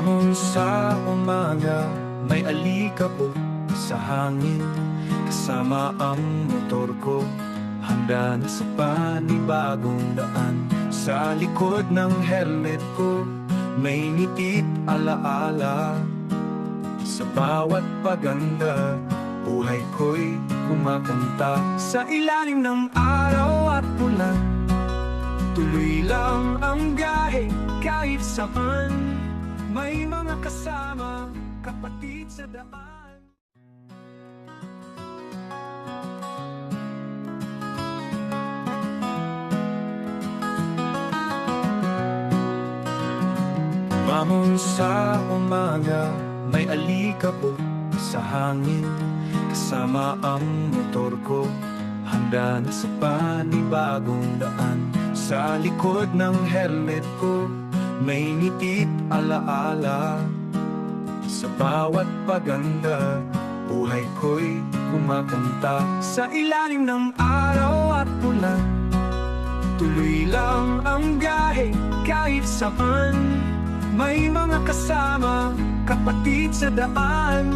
Hamon sa umaga, may alikabok sa hangin. Kasama ang motor ko, handa na sa panibagong daan. Sa likod ng helmet ko, may ngiti't alaala. Sa bawat paganda, buhay ko'y kumakanta. Sa ilalim ng araw at ulan, tuloy lang ang gahe kahit saan. May mga kasama, kapatid sa daan. Bangon sa umaga, may alikabok sa hangin. Kasama ang motor ko, handa na sa panibagong daan. Sa likod ng helmet ko, may ngiti't alaala. Sa bawat paganda, buhay ko'y kumakanta. Sa ilalim ng araw at ulan, tuloy lang ang gahe kahit saan. May mga kasama, kapatid sa daan.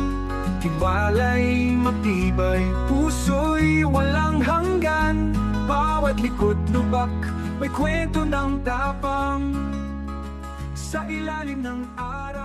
Tiwala'y matibay, puso'y walang hanggan. Bawat likod lubak, may kwento ng tapang. Sa ilalim ng araw